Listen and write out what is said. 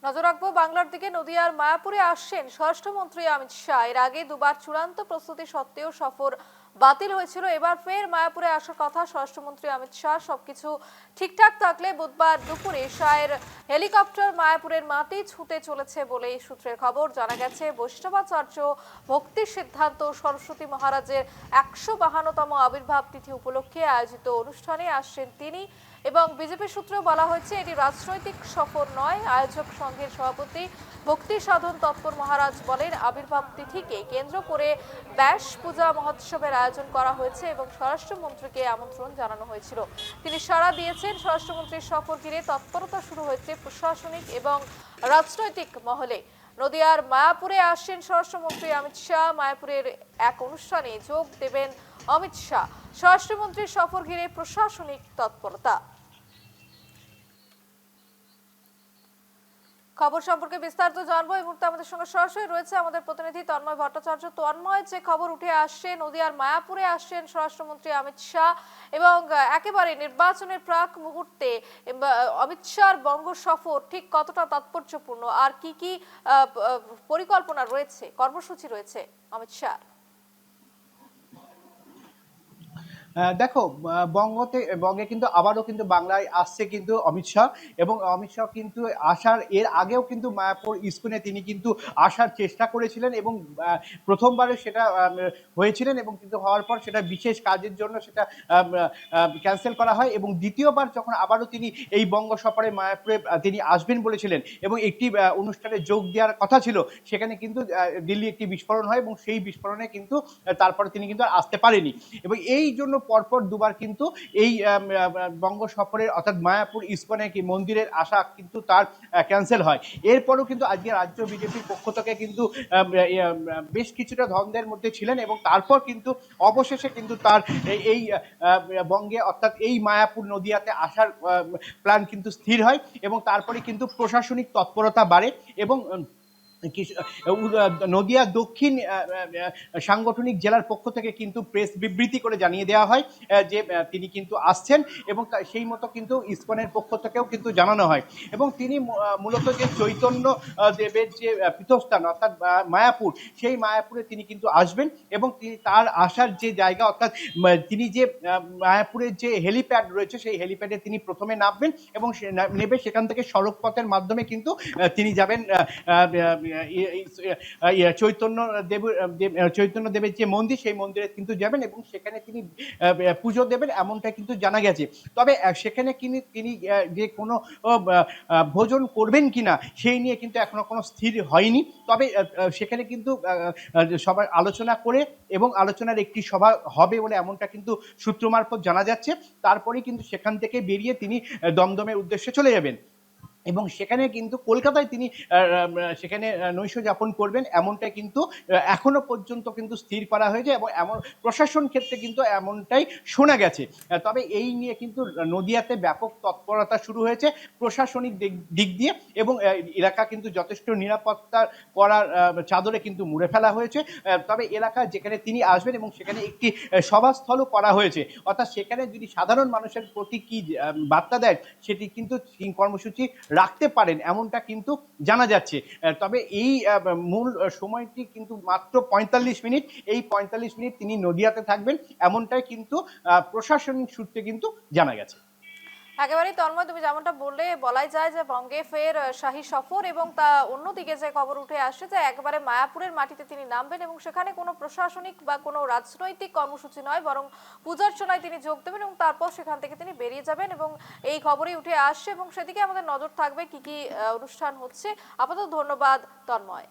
নজর রাখবো বাংলার দিকে। নদিয়ার মায়াপুরে আসছেন স্বরাষ্ট্রমন্ত্রী অমিত শাহ। এর আগে দুবার চূড়ান্ত প্রস্তুতি সত্ত্বেও সফর বাতিল হয়েছিল। এবার ফের মায়াপুরে আসার কথা স্বরাষ্ট্রমন্ত্রী অমিত শাহ। সবকিছু ঠিকঠাক থাকলে বুধবার দুপুরে শাহের হেলিকপ্টার মায়াপুরের মাটি ছুঁতে চলেছে বলে সূত্রের খবর। জানা গেছে বৈষ্ণবাচার্য ভক্তি সিদ্ধান্ত সরস্বতী মহারাজের ১৫২তম আবির্ভাব তিথি উপলক্ষে আয়োজিত অনুষ্ঠানে আসছেন তিনি। এবং বিজেপি সূত্রেও বলা হয়েছে এটি রাজনৈতিক সফর নয়। আয়োজক সংঘের সভাপতি ভক্তি সাধন তৎপর মহারাজ বলেন, আবির্ভাব তিথিকে কেন্দ্র করে ব্যাস পূজা মহোৎসবের আয়োজন করা হয়েছে এবং স্বরাষ্ট্রমন্ত্রীকে আমন্ত্রণ জানানো হয়েছিল। তিনি সাড়া দিয়েছেন। স্বরাষ্ট্রমন্ত্রীর সফর ঘিরে তৎপরতা শুরু হয়েছে প্রশাসনিক এবং রাজনৈতিক মহলে। নদিয়ার মায়াপুরে আসছেন স্বরাষ্ট্রমন্ত্রী অমিত শাহ। মায়াপুরের এক অনুষ্ঠানে যোগ দেবেন অমিত শাহ। স্বরাষ্ট্রমন্ত্রীর সফর ঘিরে প্রশাসনিক তৎপরতা। খবর সম্পর্কে বিস্তারিত জানবো। এই মুহূর্তে আমাদের সঙ্গে সরাসরি রয়েছে আমাদের প্রতিনিধি তন্ময় ভট্টাচার্য। তন্ময়, যে খবর উঠে আসছে নদিয়ার মায়াপুরে আসছেন স্বরাষ্ট্রমন্ত্রী অমিত শাহ এবং একেবারে নির্বাচনের প্রাক মুহূর্তে অমিত শাহর বঙ্গ সফর ঠিক কতটা তাৎপর্যপূর্ণ, আর কি কি পরিকল্পনা রয়েছে, কর্মসূচি রয়েছে অমিত শাহ? দেখো, বঙ্গে কিন্তু আবারও কিন্তু বাংলায় আসছে কিন্তু অমিত শাহ। এবং অমিত শাহ কিন্তু এর আগেও কিন্তু মায়াপুর ইস্কনে তিনি কিন্তু আসার চেষ্টা করেছিলেন এবং প্রথমবারে সেটা হয়েছিলেন এবং কিন্তু হওয়ার পর সেটা বিশেষ কাজের জন্য সেটা ক্যান্সেল করা হয়। এবং দ্বিতীয়বার যখন আবারও তিনি এই বঙ্গ সফরে মায়াপুরে তিনি আসবেন বলেছিলেন এবং একটি অনুষ্ঠানে যোগ দেওয়ার কথা ছিল, সেখানে কিন্তু দিল্লি একটি বিস্ফোরণ হয় এবং সেই বিস্ফোরণে কিন্তু তারপরে তিনি কিন্তু আর আসতে পারেনি। এবং এই জন্য পরপর দুবার কিন্তু এই বঙ্গ সফরের অর্থাৎ মায়াপুর ইস্কনে মন্দিরের আসা কিন্তু তার ক্যান্সেল হয়। এরপরও কিন্তু আজকে রাজ্য বিজেপির পক্ষ থেকে কিন্তু বেশ কিছুটা দ্বন্দ্বের মধ্যে ছিলেন এবং তারপর কিন্তু অবশেষে কিন্তু তার এই বঙ্গে অর্থাৎ এই মায়াপুর নদিয়াতে আসার প্ল্যান কিন্তু স্থির হয় এবং তারপরে কিন্তু প্রশাসনিক তৎপরতা বাড়ে এবং নদিয়া দক্ষিণ সাংগঠনিক জেলার পক্ষ থেকে কিন্তু প্রেস বিবৃতি করে জানিয়ে দেওয়া হয় যে তিনি কিন্তু আসছেন এবং সেই মতো কিন্তু ইসকনের পক্ষ থেকেও কিন্তু জানানো হয়। এবং তিনি মূলত যে চৈতন্য দেবের যে পীঠস্থান অর্থাৎ মায়াপুর, সেই মায়াপুরে তিনি কিন্তু আসবেন এবং তিনি তার আসার যে জায়গা অর্থাৎ তিনি যে মায়াপুরের যে হেলিপ্যাড রয়েছে সেই হেলিপ্যাডে তিনি প্রথমে নামবেন এবং নেবে সেখান থেকে সড়ক পথের মাধ্যমে কিন্তু তিনি যাবেন চৈতন্য দেবের যে মন্দির, সেই মন্দিরে কিন্তু যাবেন এবং সেখানে তিনি পুজো দেবেন, এমনটা কিন্তু জানা গেছে। তবে সেখানে তিনি যে কোনো ভোজন করবেন কিনা সেই নিয়ে কিন্তু এখনো কোনো স্থির হয়নি। তবে সেখানে কিন্তু সবাই আলোচনা করে এবং আলোচনার একটি সভা হবে বলে এমনটা কিন্তু সূত্র মারফত জানা যাচ্ছে। তারপরেই কিন্তু সেখান থেকে বেরিয়ে তিনি দমদমের উদ্দেশ্যে চলে যাবেন এবং সেখানে কিন্তু কলকাতায় তিনি সেখানে নৈশ যাপন করবেন, এমনটাই কিন্তু এখনো পর্যন্ত কিন্তু স্থির করা হয়েছে এবং এমন প্রশাসন ক্ষেত্রে কিন্তু এমনটাই শোনা গেছে। তবে এই নিয়ে কিন্তু নদিয়াতে ব্যাপক তৎপরতা শুরু হয়েছে প্রশাসনিক দিক দিয়ে এবং এলাকা কিন্তু যথেষ্ট নিরাপত্তা করার চাদরে কিন্তু মুড়ে ফেলা হয়েছে। তবে এলাকা যেখানে তিনি আসবেন এবং সেখানে একটি সভাস্থলও করা হয়েছে, অর্থাৎ সেখানে যদি সাধারণ মানুষের প্রতি কি বার্তা দেয় সেটি কিন্তু কর্মসূচি রাখতে পারেন, এমনটা কিন্তু জানা যাচ্ছে। তবে এই মূল সময়টি কিন্তু মাত্র ৪৫ মিনিট। এই ৪৫ মিনিট তিনি নদিয়াতে থাকবেন, এমনটাই কিন্তু প্রশাসনিক সূত্রে কিন্তু জানা গেছে। একেবারেই তন্ময়, তুমি যেমনটা বললে, বলাই যায় যে বঙ্গে ফের শাহী সফর এবং তা অন্যদিকে যে খবর উঠে আসছে যে একেবারে মায়াপুরের মাটিতে তিনি নামবেন এবং সেখানে কোনো প্রশাসনিক বা কোনো রাজনৈতিক কর্মসূচি নয়, বরং পূজার্চনায় তিনি যোগ দেবেন এবং তারপর সেখান থেকে তিনি বেরিয়ে যাবেন এবং এই খবরই উঠে আসছে এবং সেদিকে আমাদের নজর থাকবে কি কি অনুষ্ঠান হচ্ছে। আপাতত ধন্যবাদ তন্ময়।